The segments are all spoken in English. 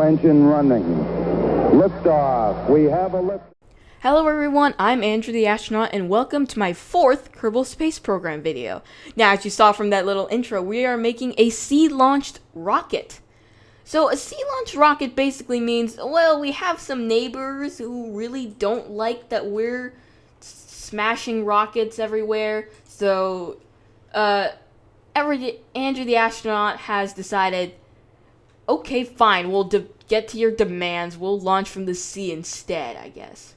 engine running. Liftoff. We have a lift. Hello everyone, I'm Andrew the Astronaut, and welcome to my 4th Kerbal Space Program video. Now, as you saw from that little intro, we are making a sea-launched rocket. So, a sea-launched rocket basically means, well, we have some neighbors who really don't like that we're smashing rockets everywhere. So, Andrew the Astronaut has decided, okay, fine, we'll get to your demands. We'll launch from the sea instead, I guess.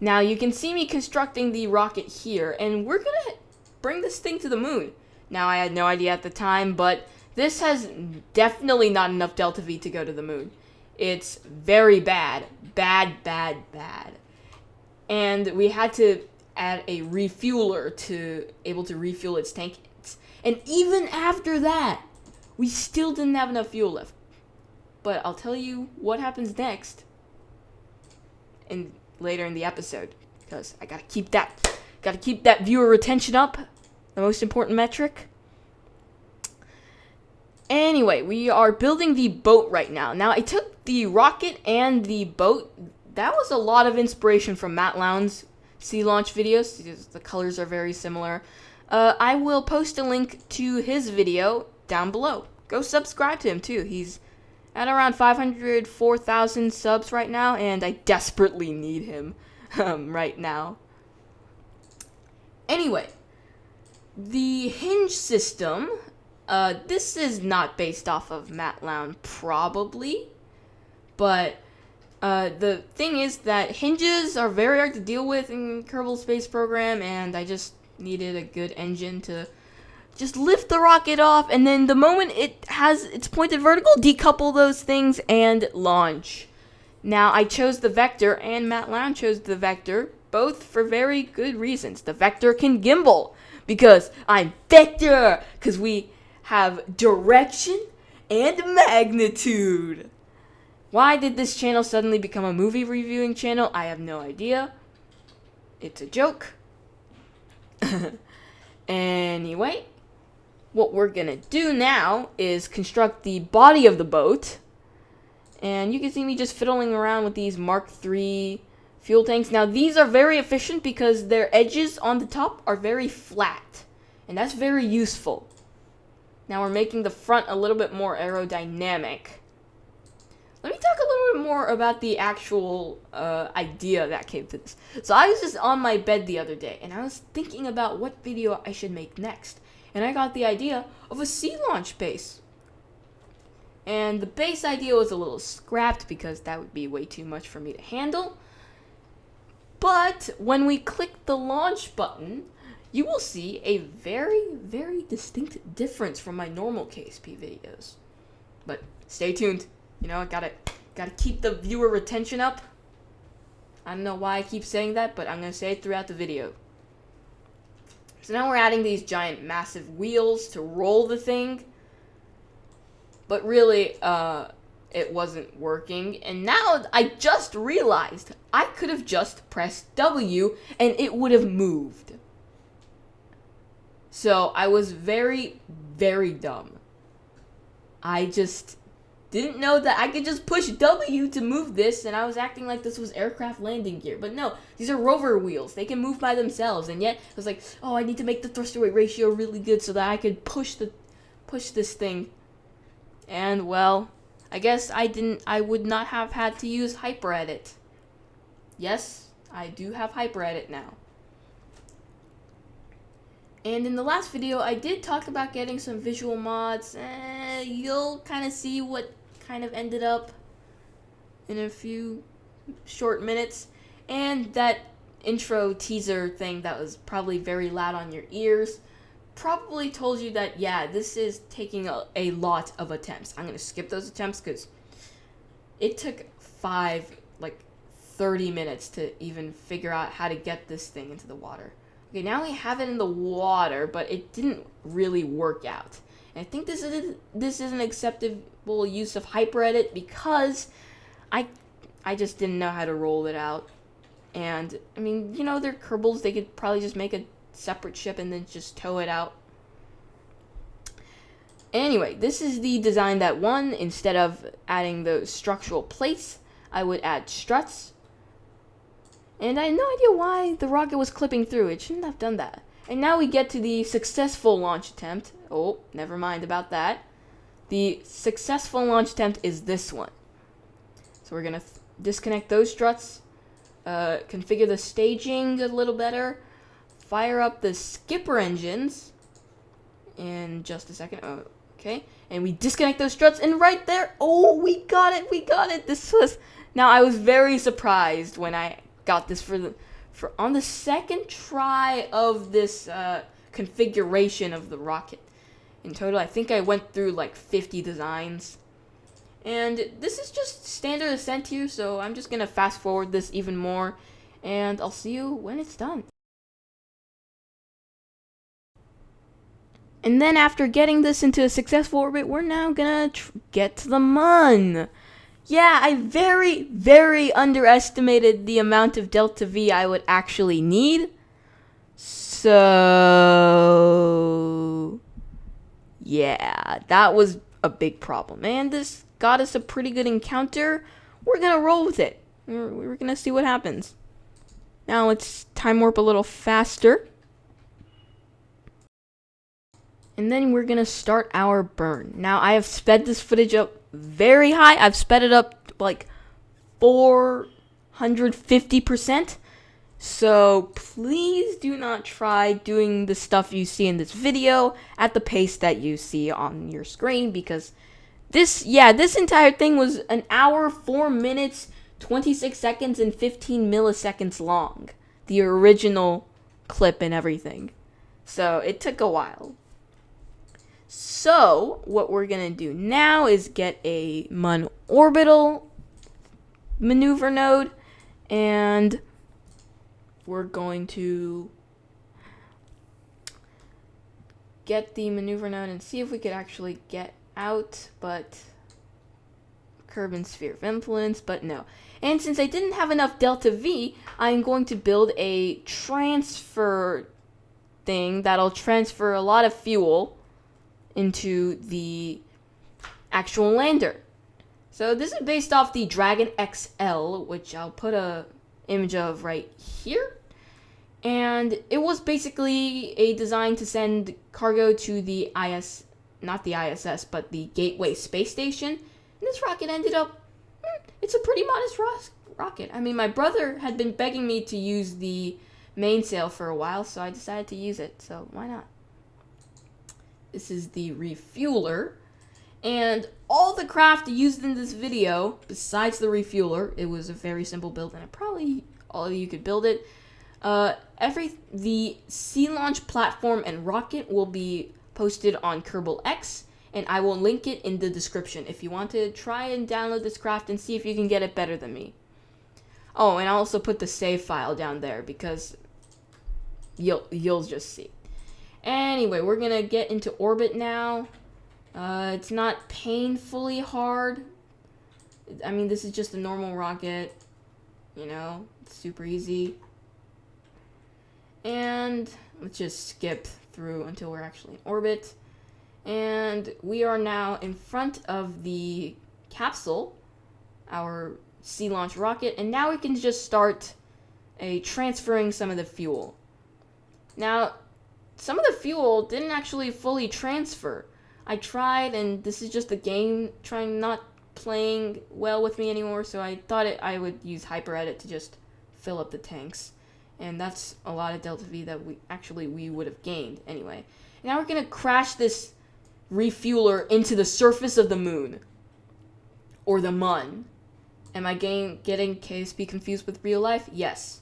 Now, you can see me constructing the rocket here, and we're going to bring this thing to the moon. Now, I had no idea at the time, but this has definitely not enough delta V to go to the moon. It's very bad. Bad, bad, bad. And we had to add a refueler to able to refuel its tank. And even after that, we still didn't have enough fuel left. But I'll tell you what happens next later in the episode, because I gotta keep that viewer retention up, the most important metric. Anyway, we are building the boat right now. Now, I took the rocket and the boat. That was a lot of inspiration from Matt Lowndes' sea launch videos, because the colors are very similar. I will post a link to his video down below. Go subscribe to him too. He's at around 504,000 subs right now, and I desperately need him right now. Anyway, the hinge system, this is not based off of Matt Lowndes, probably, but the thing is that hinges are very hard to deal with in Kerbal Space Program, and I just needed a good engine to just lift the rocket off, and then the moment it has its pointed vertical, decouple those things and launch. Now, I chose the Vector, and Matt Lowndes chose the Vector, both for very good reasons. The Vector can gimbal, because I'm Vector, because we have direction and magnitude. Why did this channel suddenly become a movie reviewing channel? I have no idea. It's a joke. Anyway, what we're gonna do now is construct the body of the boat, and you can see me just fiddling around with these Mark III fuel tanks. Now, these are very efficient because their edges on the top are very flat, and that's very useful. Now, we're making the front a little bit more aerodynamic. Let me talk a little bit more about the actual idea that came to this. So I was just on my bed the other day, and I was thinking about what video I should make next. And I got the idea of a sea launch base. And the base idea was a little scrapped because that would be way too much for me to handle. But when we click the launch button, you will see a very, very distinct difference from my normal KSP videos. But stay tuned. You know, I gotta keep the viewer retention up. I don't know why I keep saying that, but I'm gonna say it throughout the video. So now we're adding these giant massive wheels to roll the thing. But really, it wasn't working. And now I just realized I could have just pressed W and it would have moved. So I was very, very dumb. I just didn't know that I could just push W to move this, and I was acting like this was aircraft landing gear. But no, these are rover wheels. They can move by themselves, and yet I was like, oh, I need to make the thrust-to-weight ratio really good so that I could push this thing. And, well, I guess I would not have had to use Hyperedit. Yes, I do have Hyperedit now. And in the last video, I did talk about getting some visual mods. You'll kind of see what kind of ended up in a few short minutes. And that intro teaser thing that was probably very loud on your ears probably told you that, yeah, this is taking a lot of attempts. I'm going to skip those attempts because it took 30 minutes to even figure out how to get this thing into the water. Okay, now we have it in the water, but it didn't really work out. And I think this is an acceptable use of Hyperedit because I just didn't know how to roll it out. And, I mean, you know, they're Kerbals. They could probably just make a separate ship and then just tow it out. Anyway, this is the design that won. Instead of adding those structural plates, I would add struts. And I had no idea why the rocket was clipping through. It shouldn't have done that. And now we get to the successful launch attempt. Oh, never mind about that. The successful launch attempt is this one. So we're going to disconnect those struts, configure the staging a little better, fire up the skipper engines in just a second. Oh, okay. And we disconnect those struts, and right there, oh, we got it. This was, now I was very surprised when I got this for on the second try of this configuration of the rocket. In total, I think I went through like 50 designs. And this is just standard ascent here, so I'm just going to fast forward this even more, and I'll see you when it's done. And then after getting this into a successful orbit, we're now going to get to the Mun. Yeah, I very, very underestimated the amount of delta V I would actually need. So, yeah, that was a big problem. And this got us a pretty good encounter. We're going to roll with it. We're going to see what happens. Now let's time warp a little faster. And then we're going to start our burn. Now I have sped this footage up very high. I've sped it up like 450%. So please do not try doing the stuff you see in this video at the pace that you see on your screen, because this entire thing was an hour, 4 minutes, 26 seconds, and 15 milliseconds long. The original clip and everything. So it took a while. So what we're going to do now is get a Mun orbital maneuver node, and we're going to get the maneuver node and see if we could actually get out, but Kerbin sphere of influence, but no. And since I didn't have enough delta V, I'm going to build a transfer thing that'll transfer a lot of fuel into the actual lander. So this is based off the Dragon XL, which I'll put a image of right here. And it was basically a design to send cargo to the not the ISS, but the Gateway Space Station. And this rocket ended up, it's a pretty modest rocket. I mean, my brother had been begging me to use the mainsail for a while, so I decided to use it. So why not? This is the refueler, and all the craft used in this video, besides the refueler, it was a very simple build, and probably all of you could build it. The sea launch platform and rocket will be posted on Kerbal X, and I will link it in the description if you want to try and download this craft and see if you can get it better than me. Oh, and I'll also put the save file down there because you'll just see. Anyway, we're going to get into orbit now. It's not painfully hard. I mean, this is just a normal rocket. You know, it's super easy. And let's just skip through until we're actually in orbit. And we are now in front of the capsule, our sea launch rocket. And now we can just start transferring some of the fuel. Now, some of the fuel didn't actually fully transfer. I tried, and this is just the game not playing well with me anymore, so I thought I would use Hyperedit to just fill up the tanks. And that's a lot of delta V that we would have gained anyway. Now we're going to crash this refueler into the surface of the moon. Or the Mun. Am I getting KSP confused with real life? Yes.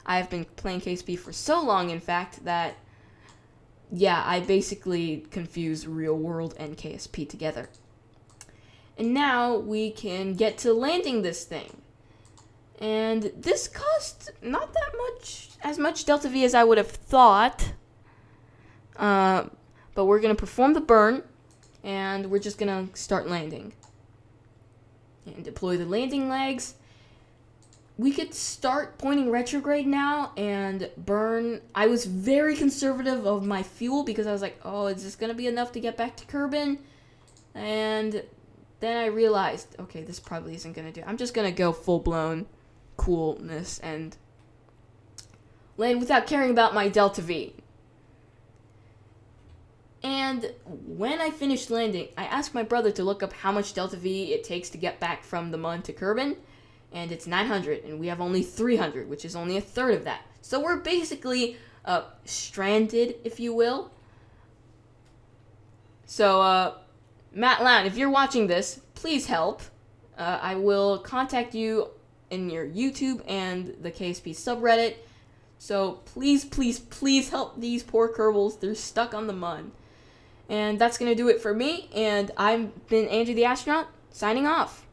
I have been playing KSP for so long, in fact, that yeah, I basically confuse real world and KSP together. And now we can get to landing this thing. And this cost not that much, as much delta V as I would have thought. But we're going to perform the burn, and we're just going to start landing. And deploy the landing legs. we could start pointing retrograde now and burn. I was very conservative of my fuel because I was like, oh, is this going to be enough to get back to Kerbin? And then I realized, okay, this probably isn't going to do. I'm just going to go full-blown coolness and land without caring about my Delta V. And when I finished landing, I asked my brother to look up how much Delta V it takes to get back from the Mun to Kerbin. And it's 900, and we have only 300, which is only a third of that. So we're basically stranded, if you will. So, Matt Lown, if you're watching this, please help. I will contact you in your YouTube and the KSP subreddit. So please, please, please help these poor Kerbals. They're stuck on the Mun. And that's going to do it for me. And I've been Andrew the Astronaut, signing off.